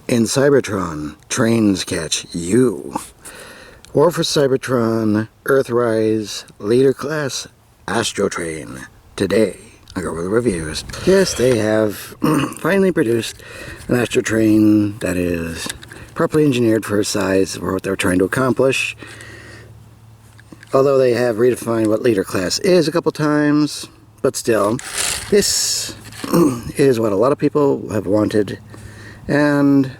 In Cybertron, trains catch you. Or for Cybertron, Earthrise, Leader Class, Astrottrain. Today, I'll go over the reviews. Yes, they have finally produced an Astrottrain that is properly engineered for size for what they're trying to accomplish. Although they have redefined what Leader Class is a couple times, but still, this is what a lot of people have wanted. And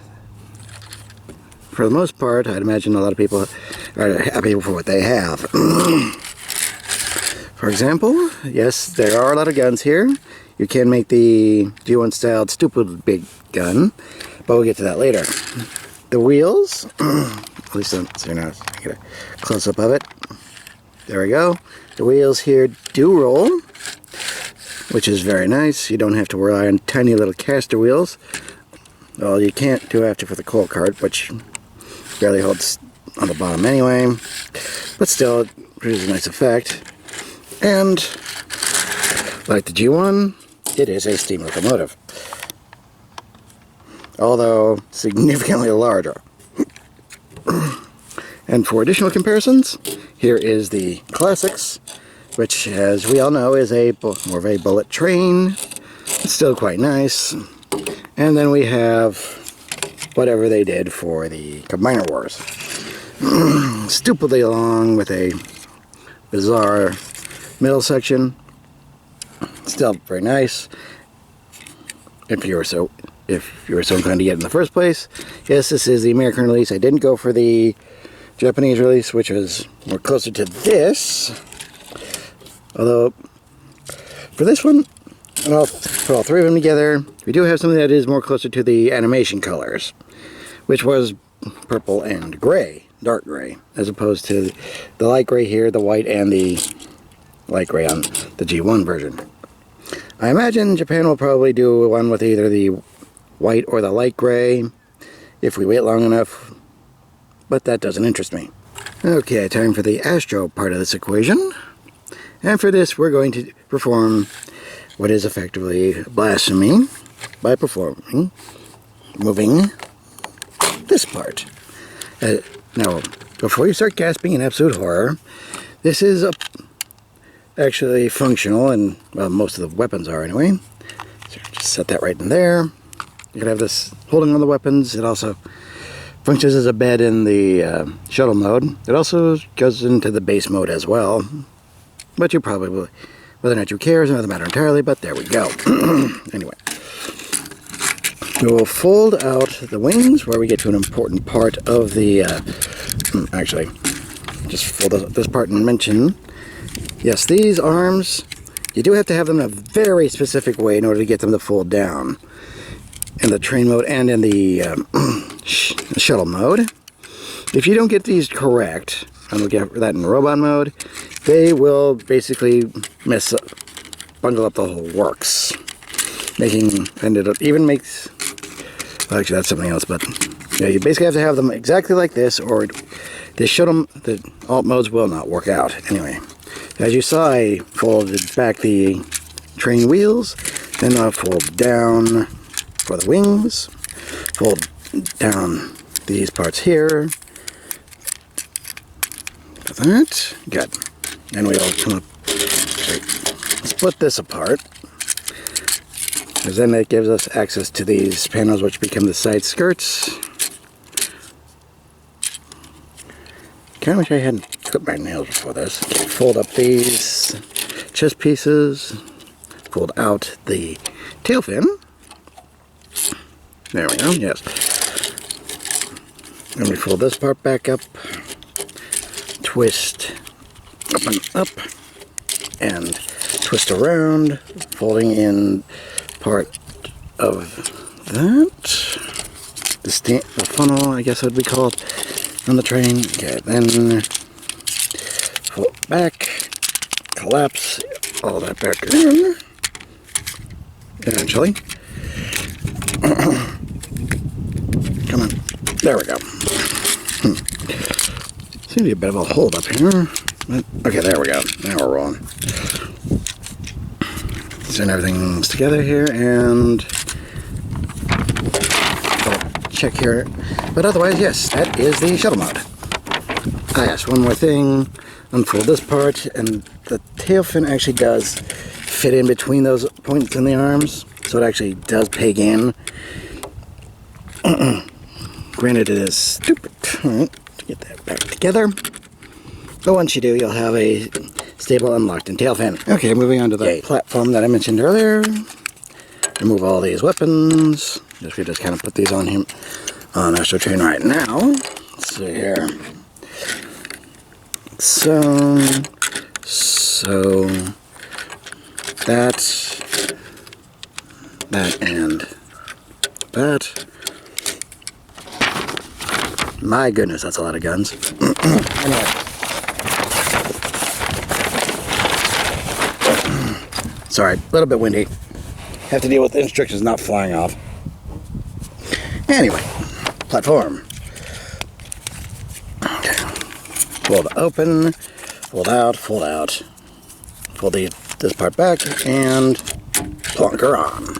for the most part, I'd imagine a lot of people are happy for what they have. For example, yes, there are a lot of guns here. You can make the G1 styled stupid big gun, but we'll get to that later. The wheels, at least so you know, get a close up of it. There we go. The wheels here do roll, which is very nice. You don't have to rely on tiny little caster wheels. Well, you can't do after for the coal cart, which barely holds on the bottom anyway. But still, it produces a nice effect. And, like the G1, it is a steam locomotive. Although, significantly larger. And for additional comparisons, here is the Classics, which, as we all know, is more of a bullet train. It's still quite nice. And then we have whatever they did for the Combiner Wars. Stupidly long with a bizarre middle section. Still very nice. If you were so inclined to get it in the first place. Yes, this is the American release. I didn't go for the Japanese release, which was more closer to this. Although, for this one, and I'll put all three of them together, we do have something that is more closer to the animation colors, which was purple and gray, dark gray, as opposed to the light gray here, the white, and the light gray on the G1 version. I imagine Japan will probably do one with either the white or the light gray, if we wait long enough, but that doesn't interest me. Okay, time for the Astro part of this equation. And for this, we're going to perform what is effectively blasphemy by moving this part. Now, before you start gasping in absolute horror, this is actually functional, and well, most of the weapons are anyway. So just set that right in there. You can have this holding on the weapons. It also functions as a bed in the shuttle mode. It also goes into the base mode as well. But you probably will. Whether or not you care is another matter entirely, but there we go. Anyway. We will fold out the wings where we get to an important part of the... actually, just fold this part and mention... Yes, these arms, you do have to have them in a very specific way in order to get them to fold down. In the train mode and in the shuttle mode. If you don't get these correct, and we'll get that in robot mode, they will basically bundle up the whole works. And it even makes, well, actually that's something else, but yeah, you basically have to have them exactly like this, or the alt modes will not work out. Anyway, as you saw, I folded back the train wheels, then I'll fold down for the wings, fold down these parts here, for that, good. And we'll come up, split this apart, because then that gives us access to these panels which become the side skirts. Kind of wish I hadn't clipped my nails before this. Okay, fold up these chest pieces, fold out the tail fin. There we go, yes. And we fold this part back up, twist up and up, and twist around, folding in part of that. The funnel, I guess it would be called, on the train. Okay, then fold back, collapse all that back in, eventually. Come on, there we go. Seems to be a bit of a hold up here. Okay, there we go. Now we're rolling. Send everything together here and check here. But otherwise, yes, that is the shuttle mode. Ah, yes, one more thing. Unfold this part, and the tail fin actually does fit in between those points in the arms, so it actually does peg in. Granted, it is stupid. Alright, to get that back together. But once you do, you'll have a stable unlocked-in tail fin. Okay, moving on to the platform that I mentioned earlier. Remove all these weapons. We just kind of put these on him on Astrottrain right now. Let's see here. So that, and that. My goodness, that's a lot of guns. Anyway. Sorry, a little bit windy. Have to deal with instructions not flying off. Anyway, platform. Okay. Fold open, fold out, fold out. Fold this part back, and plonk her on.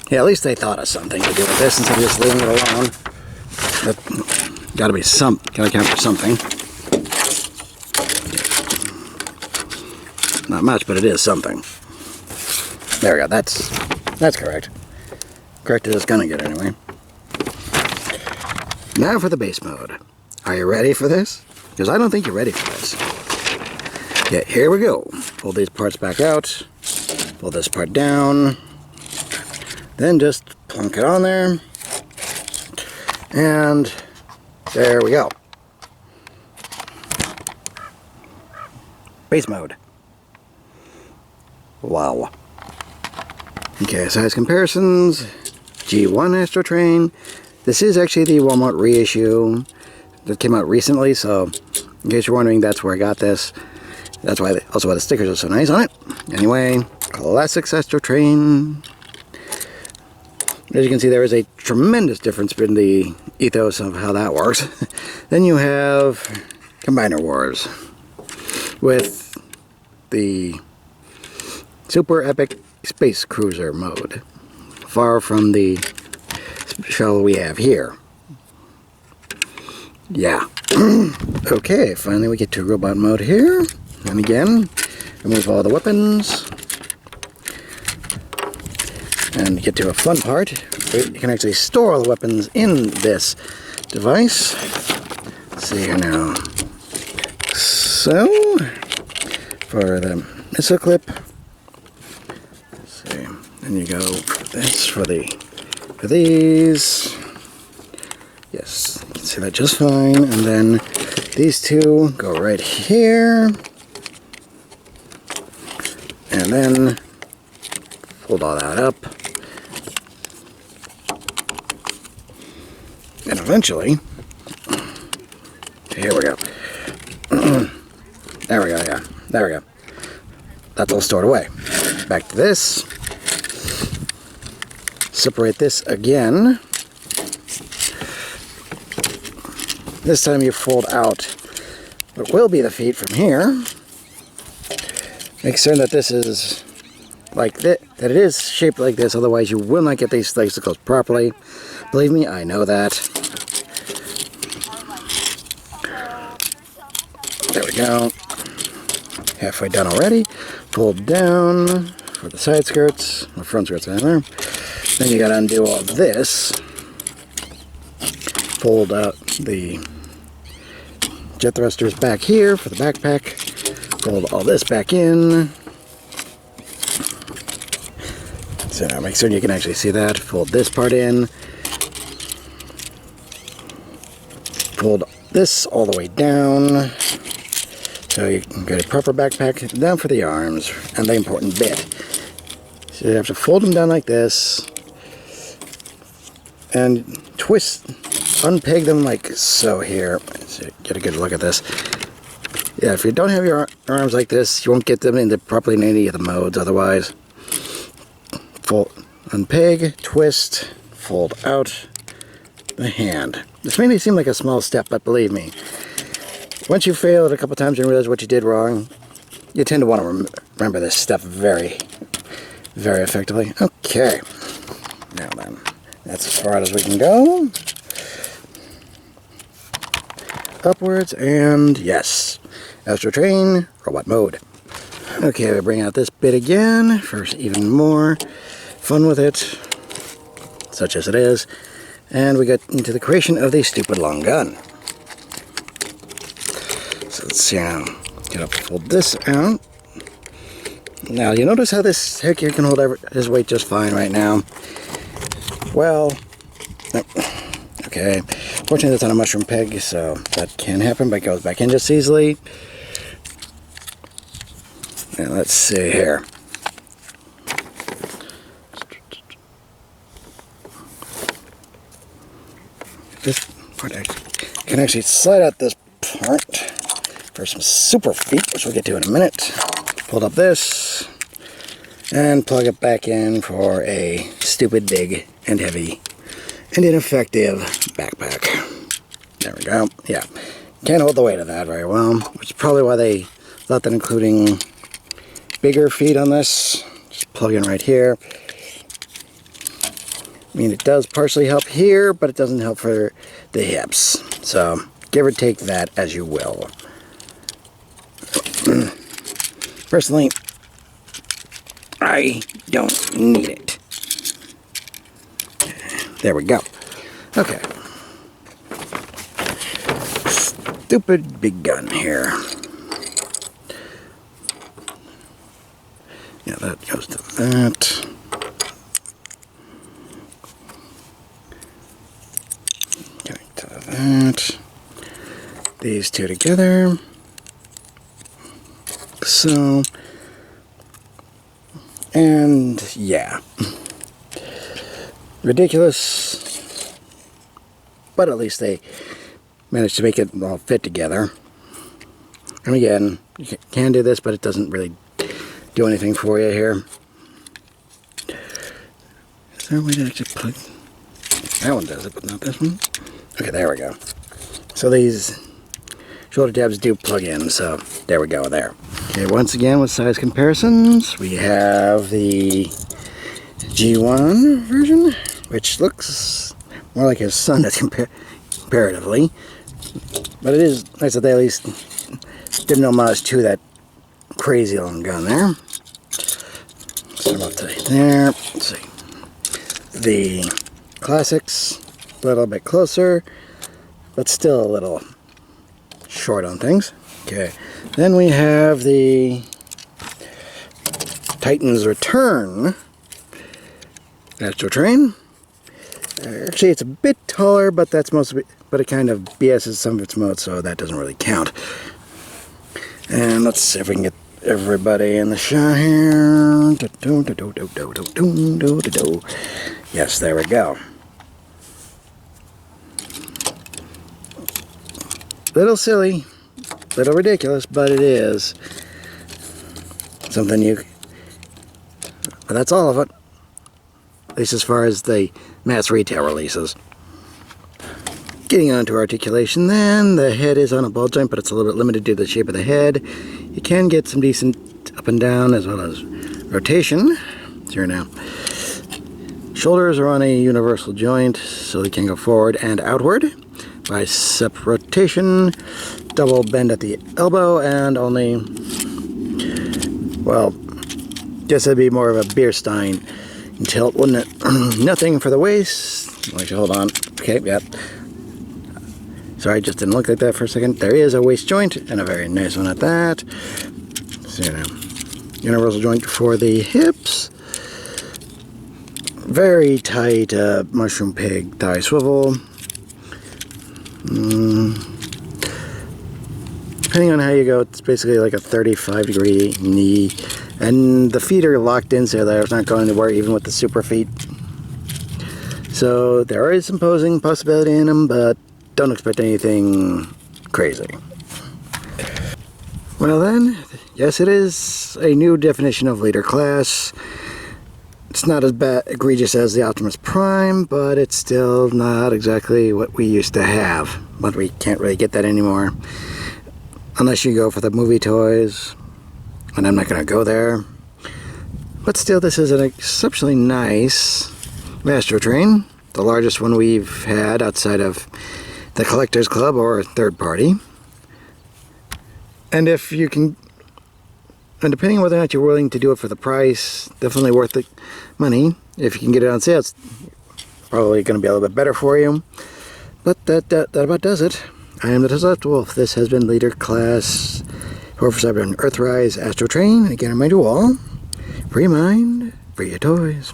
Yeah, at least they thought of something to do with this instead of just leaving it alone. But gotta count for something. Not much, but it is something. There we go, that's correct. Correct as it's gonna get anyway. Now for the base mode. Are you ready for this? Because I don't think you're ready for this. Yeah, here we go. Pull these parts back out. Pull this part down. Then just plunk it on there. And there we go. Base mode. Wow. Okay, size comparisons. G1 Astrottrain. This is actually the Walmart reissue that came out recently, so in case you're wondering, that's where I got this. That's why, also why the stickers are so nice on it. Anyway, Classics Astrottrain. As you can see, there is a tremendous difference in the ethos of how that works. Then you have Combiner Wars with the Super Epic Space Cruiser mode. Far from the shuttle we have here. Yeah. Okay, finally we get to robot mode here. And again, remove all the weapons. And get to a fun part. You can actually store all the weapons in this device. Let's see here now. So, for the missile clip, let's see. Then you go for this for these. Yes, you can see that just fine. And then these two go right here. And then fold all that up. And eventually, here we go. There we go, yeah. There we go. That's all stored away. Back to this. Separate this again. This time you fold out what will be the feet from here. Make certain that this is like that it is shaped like this, otherwise you will not get these legs to close properly. Believe me, I know that. There we go. Halfway done already. Fold down for the side skirts, or front skirts down there. Then you gotta undo all this. Fold out the jet thrusters back here for the backpack. Fold all this back in. So now make certain you can actually see that. Fold this part in. Fold this all the way down. So you can get a proper backpack down for the arms. And the important bit. So you have to fold them down like this. And twist, unpeg them like so here. So get a good look at this. Yeah, if you don't have your arms like this, you won't get them into properly in any of the modes otherwise. Fold, unpeg, twist, fold out the hand. This may seem like a small step, but believe me, once you fail it a couple times and realize what you did wrong, you tend to want to remember this stuff very, very effectively. Okay, now then, That's as far as we can go. Upwards, and yes. Astrottrain, robot mode. Okay, we bring out this bit again for even more fun with it, such as it is. And we get into the creation of the stupid long gun. So let's see now. Gonna pull this out. Now, you notice how this heck here can hold his weight just fine right now? Well, okay. Fortunately, that's on a mushroom peg, so that can happen, but it goes back in just easily. Now, let's see here. This part can actually slide out this part for some super feet, which we'll get to in a minute. Pulled up this and plug it back in for a stupid big and heavy and ineffective backpack. There we go. Yeah, can't hold the weight of that very well, which is probably why they thought that including bigger feet on this, just plug in right here. I mean, it does partially help here, but it doesn't help for the hips. So give or take that as you will. Personally, I don't need it. There we go. Okay. Stupid big gun here. Yeah, that goes to that. Going to that. These two together. So, and yeah, ridiculous, but at least they managed to make it all fit together. And again, you can do this, but it doesn't really do anything for you here. Is there a way to actually plug? That one does it, but not this one. Okay, there we go. So these shoulder tabs do plug in, so there we go there. Okay, once again with size comparisons, we have the G1 version, which looks more like his son comparatively. But it is nice that they at least did an homage to that crazy long gun there. So up to there. Let's see. The classics, a little bit closer, but still a little short on things. Okay, then we have the Titan's Return Astrottrain. Actually, it's a bit taller, but that's mostly, but it kind of BS's some of its modes, so that doesn't really count. And let's see if we can get everybody in the shot here. Yes, there we go. Little silly, little ridiculous, but it is something but that's all of it. At least as far as the mass retail releases. Getting on to articulation then, the head is on a ball joint, but it's a little bit limited due to the shape of the head. You can get some decent up and down as well as rotation. It's here now. Shoulders are on a universal joint, so they can go forward and outward. Bicep rotation, double bend at the elbow, and only, well, guess it'd be more of a beer stein tilt, wouldn't it? Nothing for the waist. Actually, hold on. Okay, yep. Sorry, just didn't look like that for a second. There is a waist joint, and a very nice one at that. So, universal joint for the hips. Very tight mushroom peg thigh swivel. Depending on how you go, it's basically like a 35-degree knee. And the feet are locked in, so they're not going anywhere, even with the super feet. So there is some posing possibility in them, but don't expect anything crazy. Well then, yes, it is a new definition of leader class. It's not as bad egregious as the Optimus Prime, but it's still not exactly what we used to have. But we can't really get that anymore. Unless you go for the movie toys. And I'm not going to go there. But still, this is an exceptionally nice Astrottrain. the largest one we've had outside of the Collectors Club or third party. And if you can, and depending on whether or not you're willing to do it for the price, definitely worth the money. If you can get it on sale, it's probably going to be a little bit better for you. But that about does it. I am the Deceptiwolf. This has been Leader Class 447 Earthrise Astrottrain. Again, I remind you all, free your mind, free your toys.